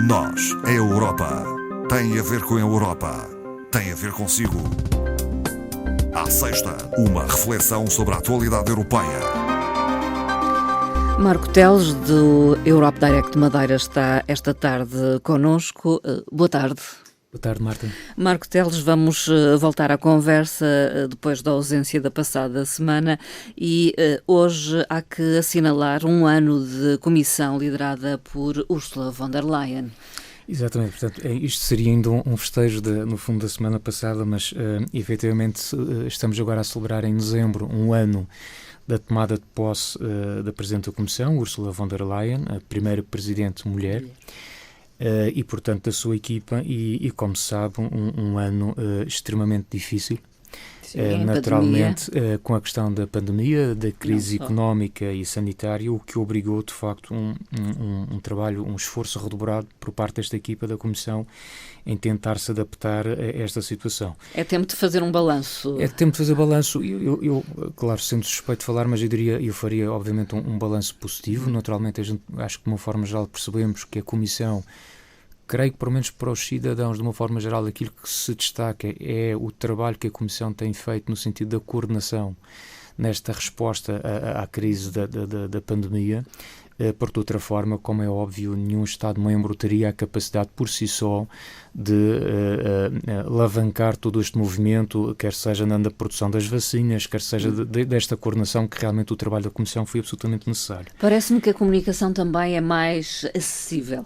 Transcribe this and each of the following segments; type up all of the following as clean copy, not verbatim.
Nós, a Europa, tem a ver com a Europa, tem a ver consigo. À sexta, uma reflexão sobre a atualidade europeia. Marco Teles, do Europe Direct de Madeira, está esta tarde connosco. Boa tarde. Boa tarde, Marta. Marco Teles, vamos voltar à conversa depois da ausência da passada semana e hoje há que assinalar um ano de comissão liderada por Ursula von der Leyen. Exatamente, portanto, isto seria ainda um festejo, no fundo, da semana passada, mas efetivamente estamos agora a celebrar em dezembro um ano da tomada de posse da Presidente da Comissão, Ursula von der Leyen, a primeira Presidente mulher. E, portanto, da sua equipa e como se sabe, um ano extremamente difícil. Sim, naturalmente, com a questão da pandemia, da crise económica e sanitária, o que obrigou, de facto, um trabalho, um esforço redobrado por parte desta equipa da Comissão em tentar se adaptar a esta situação. É tempo de fazer um balanço. É tempo de fazer balanço. Eu claro, sendo suspeito de falar, mas eu faria, obviamente, um balanço positivo. Naturalmente, acho que, de uma forma geral, percebemos que a Comissão, creio que, pelo menos para os cidadãos, de uma forma geral, aquilo que se destaca é o trabalho que a Comissão tem feito no sentido da coordenação nesta resposta à crise da pandemia. Por outra forma, como é óbvio, nenhum Estado-membro teria a capacidade por si só de alavancar todo este movimento, quer seja na produção das vacinas, quer seja desta coordenação, que realmente o trabalho da Comissão foi absolutamente necessário. Parece-me que a comunicação também é mais acessível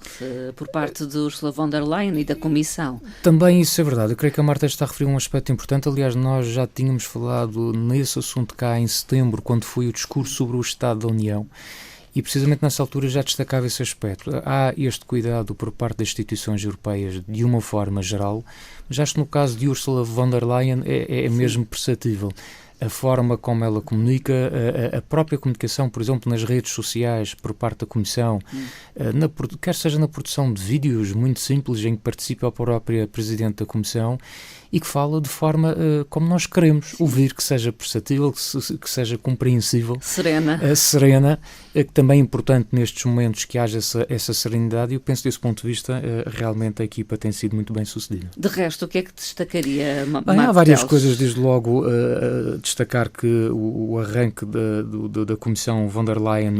por parte de Ursula von der Leyen e da Comissão. Também isso é verdade. Eu creio que a Marta está a referir um aspecto importante. Aliás, nós já tínhamos falado nesse assunto cá em setembro, quando foi o discurso sobre o Estado da União. E precisamente nessa altura já destacava esse aspecto. Há este cuidado por parte das instituições europeias de uma forma geral, mas acho que no caso de Ursula von der Leyen é mesmo perceptível. A forma como ela comunica, a própria comunicação, por exemplo, nas redes sociais por parte da Comissão, quer seja na produção de vídeos muito simples em que participa a própria Presidente da Comissão e que fala de forma como nós queremos ouvir, que seja perceptível, que seja compreensível. Serena, que também é importante nestes momentos que haja essa serenidade, e eu penso desse ponto de vista realmente a equipa tem sido muito bem sucedida. De resto, o que é que destacaria, Marco? Há várias coisas, desde logo destacar que o arranque da Comissão von der Leyen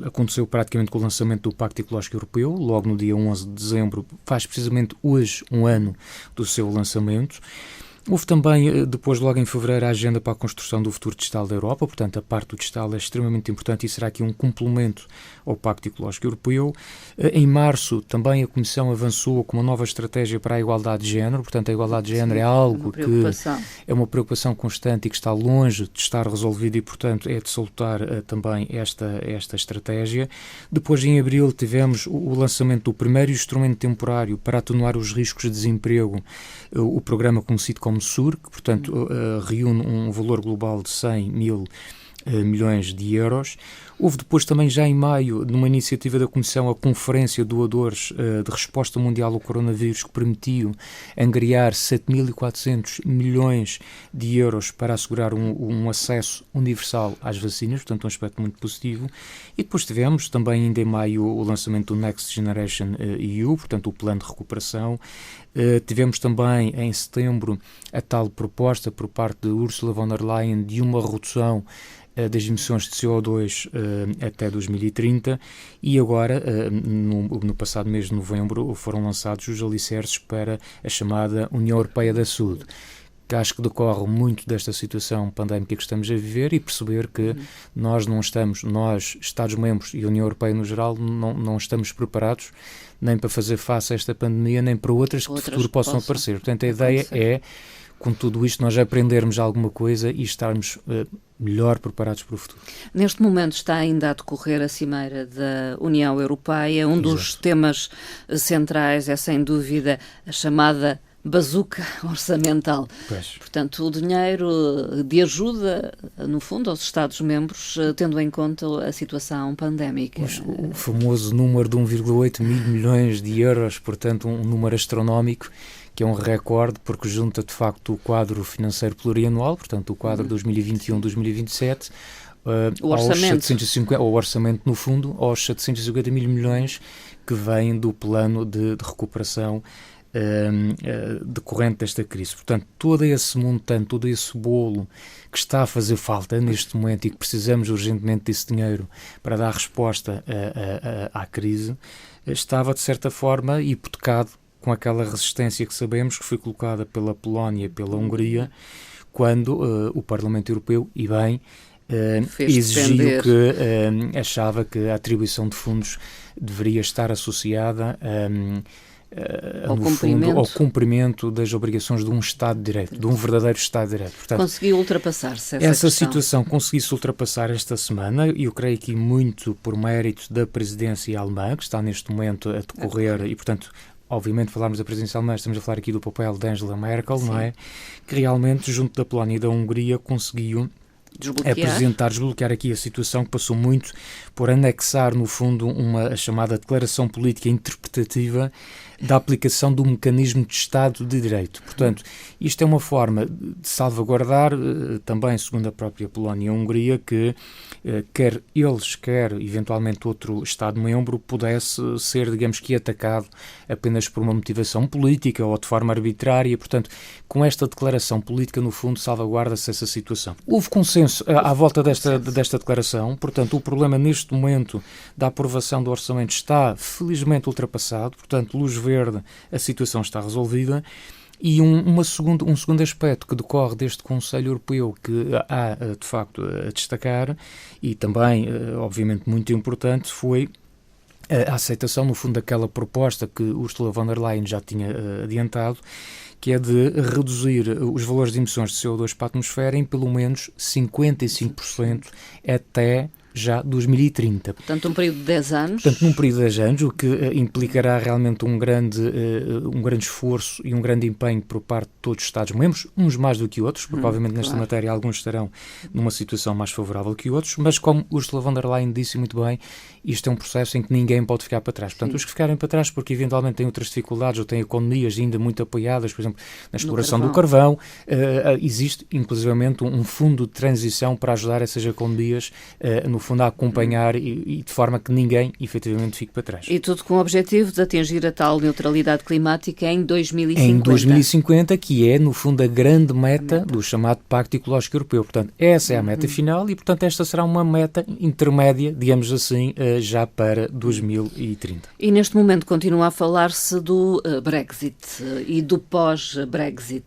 aconteceu praticamente com o lançamento do Pacto Ecológico Europeu, logo no dia 11 de dezembro, faz precisamente hoje um ano do seu lançamento. Houve também, depois, logo em fevereiro, a agenda para a construção do futuro digital da Europa, portanto, a parte do digital é extremamente importante e será aqui um complemento ao Pacto Ecológico Europeu. Em março, também a Comissão avançou com uma nova estratégia para a igualdade de género, portanto, a igualdade de género é algo que é uma preocupação constante e que está longe de estar resolvida e, portanto, é de salutar também esta estratégia. Depois, em abril, tivemos o lançamento do primeiro instrumento temporário para atenuar os riscos de desemprego, o programa conhecido como SUR, que, portanto, reúne um valor global de 100 mil milhões de euros. Houve depois também, já em maio, numa iniciativa da Comissão, a Conferência Doadores de Resposta Mundial ao Coronavírus, que permitiu angariar 7.400 milhões de euros para assegurar um acesso universal às vacinas, portanto um aspecto muito positivo. E depois tivemos também ainda em maio o lançamento do Next Generation EU, portanto o plano de recuperação. Tivemos também em setembro a tal proposta por parte de Ursula von der Leyen de uma redução das emissões de CO2 até 2030 e agora, no passado mês de novembro, foram lançados os alicerces para a chamada União Europeia da Saúde, que acho que decorre muito desta situação pandémica que estamos a viver e perceber que nós, Estados-membros e a União Europeia no geral, não estamos preparados nem para fazer face a esta pandemia, nem para outras que no futuro possam aparecer. Portanto, a ideia é, com tudo isto, nós aprendermos alguma coisa e estarmos melhor preparados para o futuro. Neste momento está ainda a decorrer a Cimeira da União Europeia. Um dos temas centrais é, sem dúvida, a chamada bazuca orçamental. Pois. Portanto, o dinheiro de ajuda, no fundo, aos Estados-membros, tendo em conta a situação pandémica. O famoso número de 1,8 mil milhões de euros, portanto, um número astronómico, que é um recorde, porque junta, de facto, o quadro financeiro plurianual, portanto, o quadro 2021-2027, o orçamento no fundo, aos 750 mil milhões que vêm do plano de recuperação decorrente desta crise. Portanto, todo esse montante, todo esse bolo que está a fazer falta neste momento e que precisamos urgentemente desse dinheiro para dar resposta à crise, estava de certa forma hipotecado com aquela resistência que sabemos que foi colocada pela Polónia e pela Hungria quando o Parlamento Europeu, e bem, exigiu que achava que a atribuição de fundos deveria estar associada ao cumprimento das obrigações de um Estado de Direito, de um verdadeiro Estado de Direito. Portanto, conseguiu ultrapassar-se essa situação, conseguiu-se ultrapassar esta semana, e eu creio que muito por mérito da presidência alemã, que está neste momento a decorrer, e portanto, obviamente, falarmos da presidência alemã, estamos a falar aqui do papel de Angela Merkel, não é? Que realmente, junto da Polónia e da Hungria, conseguiu desbloquear aqui a situação, que passou muito por anexar, no fundo, a chamada declaração política interpretativa da aplicação do mecanismo de Estado de Direito. Portanto, isto é uma forma de salvaguardar, também segundo a própria Polónia e a Hungria, que quer eles, quer eventualmente outro Estado-membro pudesse ser, digamos que, atacado apenas por uma motivação política ou de forma arbitrária. Portanto, com esta declaração política, no fundo, salvaguarda-se essa situação. Houve consenso à volta desta declaração. Portanto, o problema neste momento da aprovação do orçamento está felizmente ultrapassado. Portanto, luz verde, a situação está resolvida. E um segundo aspecto que decorre deste Conselho Europeu que há, de facto, a destacar, e também, obviamente, muito importante, foi a aceitação, no fundo, daquela proposta que Ursula von der Leyen já tinha adiantado, que é de reduzir os valores de emissões de CO2 para a atmosfera em pelo menos 55% até já 2030. Portanto, um período de 10 anos. Portanto, num período de 10 anos, o que implicará realmente um grande esforço e um grande empenho por parte de todos os Estados-membros, uns mais do que outros, porque obviamente nesta matéria alguns estarão numa situação mais favorável que outros, mas como Ursula von der Leyen disse muito bem, isto é um processo em que ninguém pode ficar para trás. Portanto, os que ficarem para trás porque eventualmente têm outras dificuldades ou têm economias ainda muito apoiadas, por exemplo, na exploração do carvão, existe inclusivamente um fundo de transição para ajudar essas economias no fundo a acompanhar e de forma que ninguém efetivamente fique para trás. E tudo com o objetivo de atingir a tal neutralidade climática em 2050. Em 2050, que é no fundo a grande meta do chamado Pacto Ecológico Europeu. Portanto, essa é a meta final e, portanto, esta será uma meta intermédia, digamos assim, já para 2030. E neste momento continua a falar-se do Brexit e do pós-Brexit.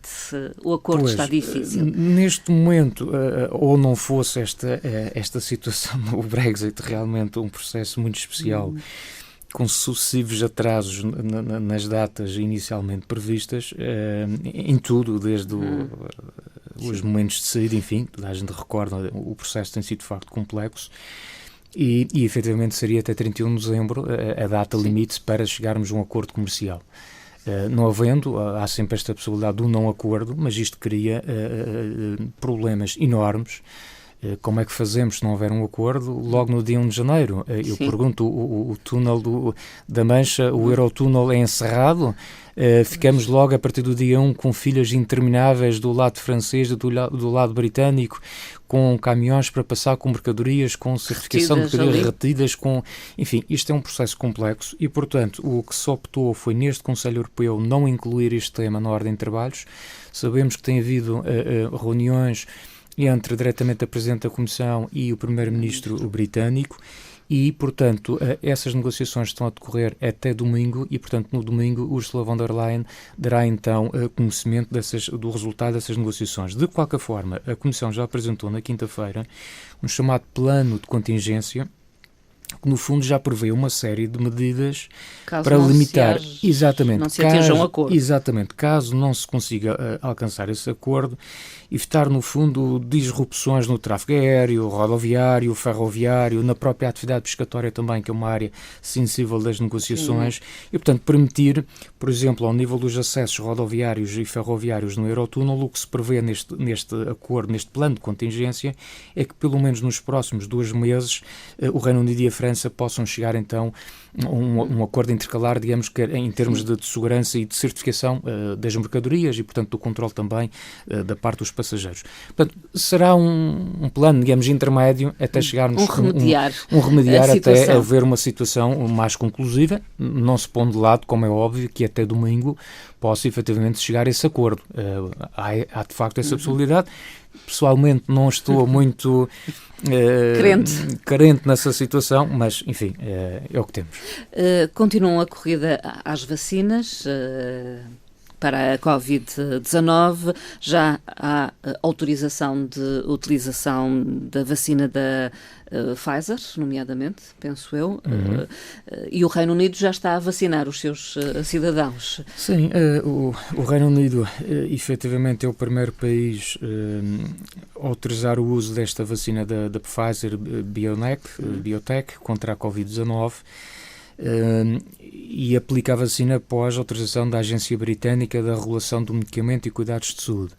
O acordo está difícil. Neste momento, ou não fosse esta situação, o Brexit realmente um processo muito especial, com sucessivos atrasos nas datas inicialmente previstas, em tudo, desde os momentos de saída, enfim, a gente recorda, o processo tem sido de facto complexo. E efetivamente seria até 31 de dezembro a data limite para chegarmos a um acordo comercial. Não havendo, há sempre esta possibilidade do não acordo, mas isto cria problemas enormes. Como é que fazemos se não houver um acordo logo no dia 1 de janeiro? Eu pergunto, o túnel da Mancha, o Eurotúnel é encerrado? Ficamos logo a partir do dia 1 com filas intermináveis do lado francês, do lado britânico, com caminhões para passar com mercadorias, com certificação de mercadorias retidas, enfim, isto é um processo complexo e, portanto, o que se optou foi neste Conselho Europeu não incluir este tema na ordem de trabalhos. Sabemos que tem havido reuniões entre diretamente a Presidente da Comissão e o Primeiro-Ministro britânico e, portanto, essas negociações estão a decorrer até domingo e, portanto, no domingo Ursula von der Leyen dará então conhecimento do resultado dessas negociações. De qualquer forma, a Comissão já apresentou na quinta-feira um chamado plano de contingência que no fundo já prevê uma série de medidas para limitar, caso não se consiga alcançar esse acordo, evitar no fundo disrupções no tráfego aéreo, rodoviário, ferroviário, na própria atividade pescatória também, que é uma área sensível das negociações, e portanto permitir, por exemplo, ao nível dos acessos rodoviários e ferroviários no Eurotúnel, o que se prevê neste acordo, neste plano de contingência, é que pelo menos nos próximos 2 meses o Reino Unido e a França França possam chegar então a um acordo intercalar, digamos, que em termos de segurança e de certificação das mercadorias e, portanto, do controle também da parte dos passageiros. Portanto, será um plano, digamos, intermédio até chegarmos um remediar até haver uma situação mais conclusiva, não se pondo de lado, como é óbvio, que até domingo possa efetivamente chegar a esse acordo. Há de facto essa possibilidade. Pessoalmente não estou muito carente nessa situação, mas enfim, é o que temos. Continuam a corrida às vacinas para a Covid-19, já há autorização de utilização da vacina da Pfizer, nomeadamente, penso eu, e o Reino Unido já está a vacinar os seus cidadãos. Sim, o Reino Unido efetivamente é o primeiro país a autorizar o uso desta vacina da Pfizer Biotech contra a Covid-19. E aplica a vacina após a autorização da Agência Britânica da Regulação do Medicamento e Cuidados de Saúde.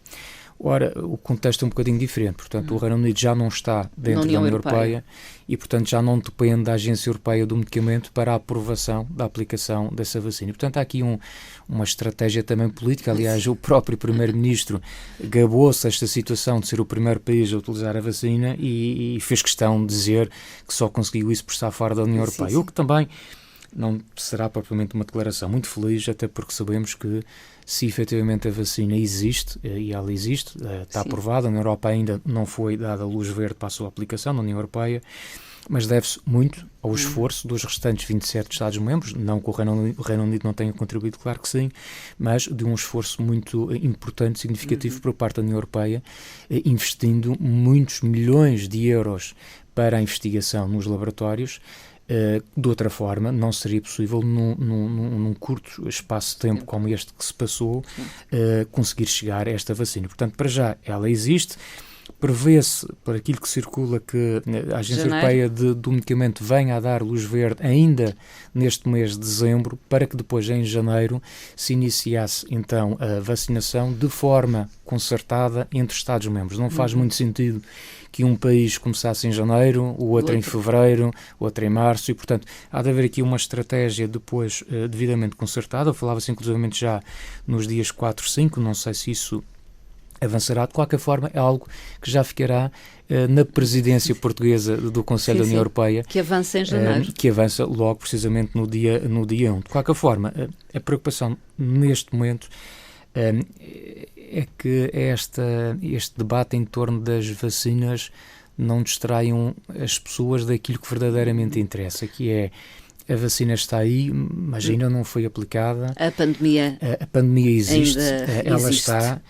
Ora, o contexto é um bocadinho diferente, portanto, o Reino Unido já não está dentro da União Europeia e, portanto, já não depende da Agência Europeia do Medicamento para a aprovação da aplicação dessa vacina. Portanto, há aqui uma estratégia também política. Aliás, o próprio Primeiro-Ministro gabou-se esta situação de ser o primeiro país a utilizar a vacina e fez questão de dizer que só conseguiu isso por estar fora da União Europeia. Sim. O que também não será propriamente uma declaração muito feliz, até porque sabemos que se efetivamente a vacina existe, e ela existe, está aprovada, na Europa ainda não foi dada a luz verde para a sua aplicação, na União Europeia, mas deve-se muito ao esforço dos restantes 27 Estados-membros, não que o Reino Unido não tenha contribuído, claro que sim, mas de um esforço muito importante, significativo por parte da União Europeia, investindo muitos milhões de euros para a investigação nos laboratórios. De outra forma, não seria possível, num curto espaço de tempo como este que se passou, conseguir chegar a esta vacina. Portanto, para já, ela existe. Prevê-se, por aquilo que circula, que a Agência Europeia do Medicamento venha a dar luz verde ainda neste mês de dezembro, para que depois, em janeiro, se iniciasse então a vacinação de forma concertada entre Estados-membros. Não faz muito sentido que um país começasse em janeiro, o outro em fevereiro, o outro em março, e, portanto, há de haver aqui uma estratégia depois devidamente concertada. Falava-se inclusivamente já nos dias 4, 5, não sei se isso avançará. De qualquer forma, é algo que já ficará na presidência portuguesa do Conselho da União Europeia. Que avança em janeiro. Que avança logo, precisamente, no dia 1. De qualquer forma, a preocupação neste momento é que este debate em torno das vacinas não distraiam as pessoas daquilo que verdadeiramente interessa, que é: a vacina está aí, mas ainda não foi aplicada. A pandemia existe, ela está,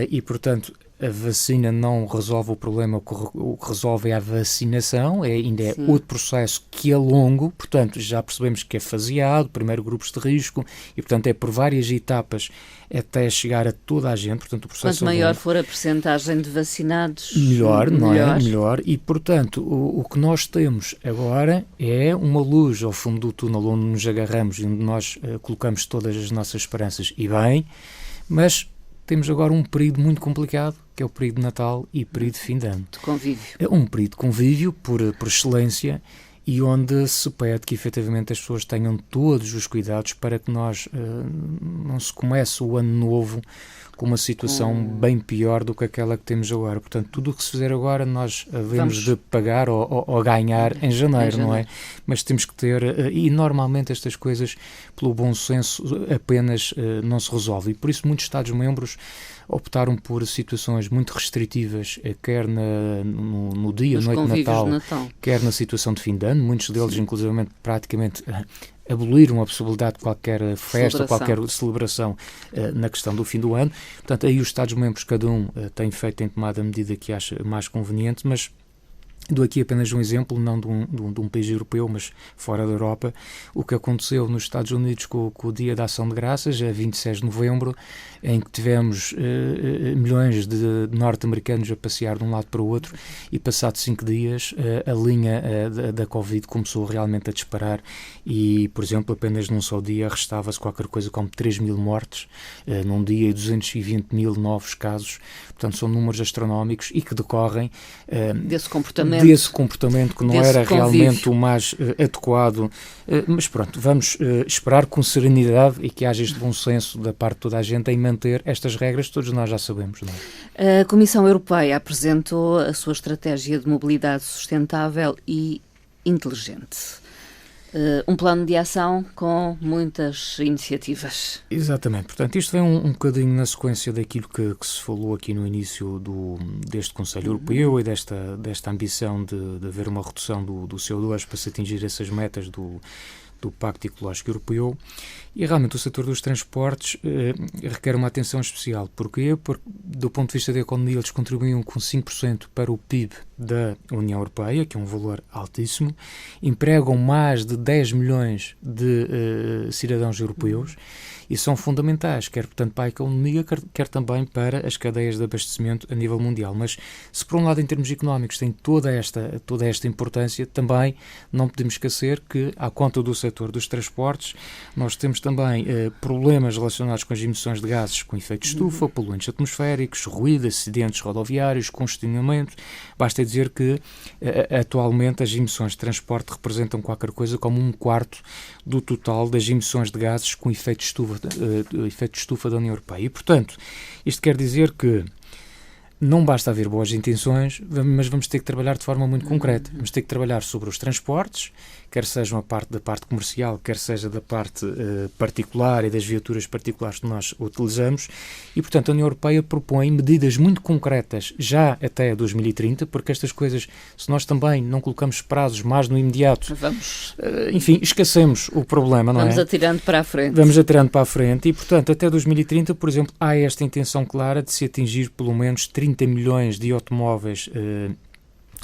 e, portanto, a vacina não resolve o problema, o que resolve é a vacinação, ainda é outro processo que é longo, portanto, já percebemos que é faseado, primeiro grupos de risco, e, portanto, é por várias etapas até chegar a toda a gente, portanto, o processo quanto maior for a percentagem de vacinados, melhor, não é? Melhor, e, portanto, o que nós temos agora é uma luz ao fundo do túnel onde nos agarramos e onde nós colocamos todas as nossas esperanças, e bem, mas temos agora um período muito complicado, que é o período de Natal e período de fim de ano. De convívio. É um período de convívio, por excelência, e onde se pede que, efetivamente, as pessoas tenham todos os cuidados para que nós não se comece o ano novo com uma situação bem pior do que aquela que temos agora. Portanto, tudo o que se fizer agora nós havemos de pagar ou ganhar em janeiro, não é? Mas temos que ter, e normalmente estas coisas, pelo bom senso, apenas não se resolvem. E por isso muitos Estados-membros optaram por situações muito restritivas, quer no dia, noite de Natal, quer na situação de fim de ano. Muitos deles, inclusivamente, praticamente aboliram a possibilidade de qualquer festa, qualquer celebração na questão do fim do ano. Portanto, aí os Estados-membros, cada um tem tomado a medida que acha mais conveniente, mas dou aqui apenas um exemplo, não de um país europeu, mas fora da Europa, o que aconteceu nos Estados Unidos com o Dia da Ação de Graças, a 26 de novembro, em que tivemos milhões de norte-americanos a passear de um lado para o outro, e passados 5 dias a linha da Covid começou realmente a disparar e, por exemplo, apenas num só dia restava-se qualquer coisa como 3 mil mortes num dia e 220 mil novos casos. Portanto, são números astronómicos e que decorrem desse comportamento desse comportamento que não era realmente o mais adequado. Mas pronto, vamos esperar com serenidade e que haja este bom senso da parte de toda a gente em manter estas regras, todos nós já sabemos. Não é? A Comissão Europeia apresentou a sua estratégia de mobilidade sustentável e inteligente. Um plano de ação com muitas iniciativas. Exatamente. Portanto, isto vem um bocadinho na sequência daquilo que se falou aqui no início deste Conselho Europeu e desta ambição de haver uma redução do CO2 para se atingir essas metas do Pacto Ecológico Europeu. E realmente o setor dos transportes requer uma atenção especial. Porquê? Porque do ponto de vista da economia eles contribuem com 5% para o PIB da União Europeia, que é um valor altíssimo, empregam mais de 10 milhões de cidadãos europeus e são fundamentais, quer portanto para a economia, quer também para as cadeias de abastecimento a nível mundial. Mas se por um lado em termos económicos tem toda esta importância, também não podemos esquecer que à conta do setor dos transportes nós temos também problemas relacionados com as emissões de gases com efeito de estufa, poluentes atmosféricos, ruído, acidentes rodoviários, congestionamento. Basta dizer que atualmente as emissões de transporte representam qualquer coisa como 1/4 do total das emissões de gases com efeito de estufa da União Europeia. E, portanto, isto quer dizer que não basta haver boas intenções, mas vamos ter que trabalhar de forma muito concreta. Vamos ter que trabalhar sobre os transportes, quer seja da parte comercial, quer seja da parte particular e das viaturas particulares que nós utilizamos. E, portanto, a União Europeia propõe medidas muito concretas já até 2030, porque estas coisas, se nós também não colocamos prazos mais no imediato, enfim, esquecemos o problema, não é? Vamos atirando para a frente. Vamos atirando para a frente e, portanto, até 2030, por exemplo, há esta intenção clara de se atingir pelo menos 30 milhões de automóveis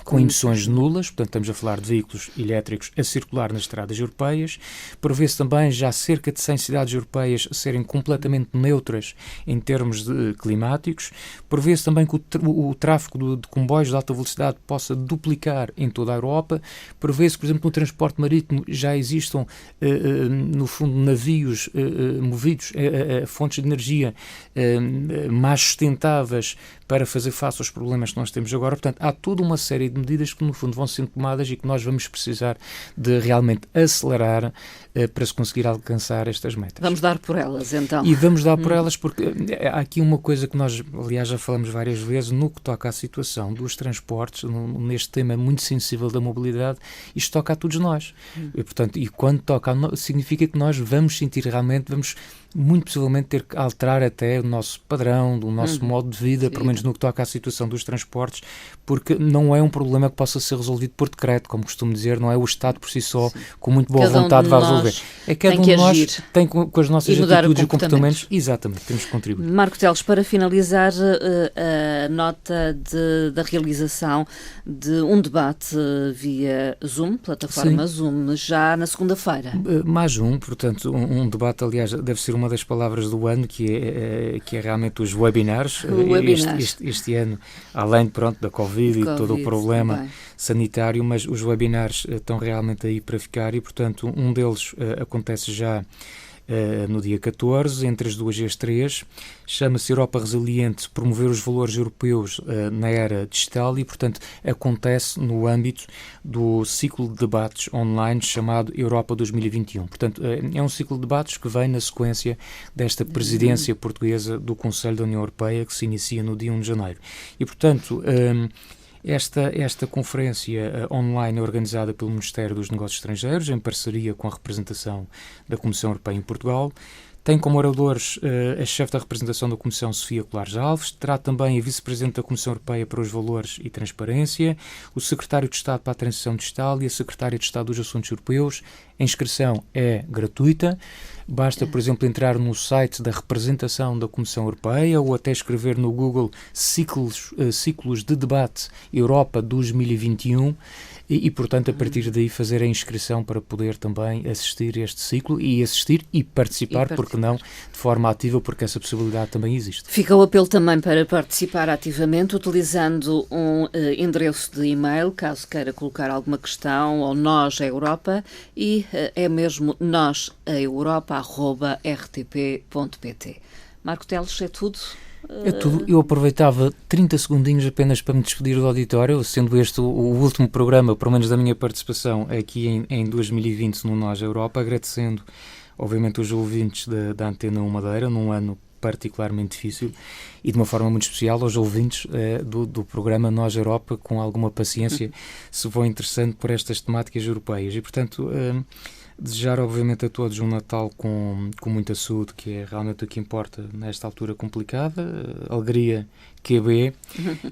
com emissões nulas, portanto estamos a falar de veículos elétricos a circular nas estradas europeias. Prevê-se também já cerca de 100 cidades europeias serem completamente neutras em termos climáticos. Prevê-se também que o tráfego de comboios de alta velocidade possa duplicar em toda a Europa. Prevê-se, por exemplo, no transporte marítimo já existam, no fundo, navios movidos a fontes de energia mais sustentáveis para fazer face aos problemas que nós temos agora. Portanto, há toda uma série de medidas que, no fundo, vão sendo tomadas e que nós vamos precisar de realmente acelerar para se conseguir alcançar estas metas. Vamos dar por elas, então. E vamos dar por elas porque há aqui uma coisa que nós, aliás, já falamos várias vezes, no que toca à situação dos transportes, neste tema muito sensível da mobilidade, isto toca a todos nós. E, portanto, e quando toca significa que nós vamos sentir realmente, vamos muito possivelmente ter que alterar até o nosso padrão, do nosso modo de vida, pelo menos no que toca à situação dos transportes, porque não é um problema que possa ser resolvido por decreto, como costumo dizer, não é o Estado por si só, com muito boa vontade, vai resolver. É cada um de nós tem com as nossas atitudes e comportamentos, exatamente, temos que contribuir. Marco Teles, para finalizar, a nota da realização de um debate via Zoom, plataforma Zoom, já na segunda-feira. Mais portanto, um debate, aliás, deve ser uma das palavras do ano, que é realmente os webinars. Este ano, além da Covid e todo o problema sanitário, mas os webinars estão realmente aí para ficar e, portanto, um deles acontece já no dia 14, entre as 2 e as 3, chama-se Europa Resiliente, promover os valores europeus na era digital e, portanto, acontece no âmbito do ciclo de debates online chamado Europa 2021. Portanto, é um ciclo de debates que vem na sequência desta presidência portuguesa do Conselho da União Europeia, que se inicia no dia 1 de janeiro. E, portanto, esta conferência online é organizada pelo Ministério dos Negócios Estrangeiros, em parceria com a representação da Comissão Europeia em Portugal. Tem como oradores a chefe da representação da Comissão, Sofia Colares Alves, terá também a vice-presidente da Comissão Europeia para os Valores e Transparência, o secretário de Estado para a Transição Digital e a secretária de Estado dos Assuntos Europeus. A inscrição é gratuita. Basta, por exemplo, entrar no site da representação da Comissão Europeia ou até escrever no Google ciclos de debate Europa 2021 e, portanto, a partir daí fazer a inscrição para poder também assistir a este ciclo e participar, porque não, de forma ativa, porque essa possibilidade também existe. Fica o apelo também para participar ativamente, utilizando um endereço de e-mail, caso queira colocar alguma questão, ou Nós a Europa, e é mesmo nosaeuropa@rtp.pt. Marco Teles, é tudo? É tudo. Eu aproveitava 30 segundinhos apenas para me despedir do auditório, sendo este o último programa, pelo menos da minha participação aqui em 2020 no Nós Europa, agradecendo, obviamente, os ouvintes da Antena 1 Madeira, num ano particularmente difícil, e de uma forma muito especial aos ouvintes do programa Nós Europa, com alguma paciência, se vão interessando por estas temáticas europeias. E, portanto, desejar, obviamente, a todos um Natal com muita saúde, que é realmente o que importa nesta altura complicada, alegria QB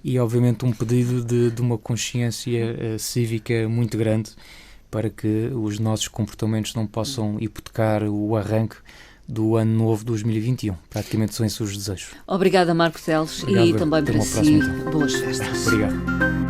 e, obviamente, um pedido de uma consciência cívica muito grande para que os nossos comportamentos não possam hipotecar o arranque do ano novo 2021. Praticamente são esses os desejos. Obrigada, Marco Teles, e também para si, boas festas. Obrigado.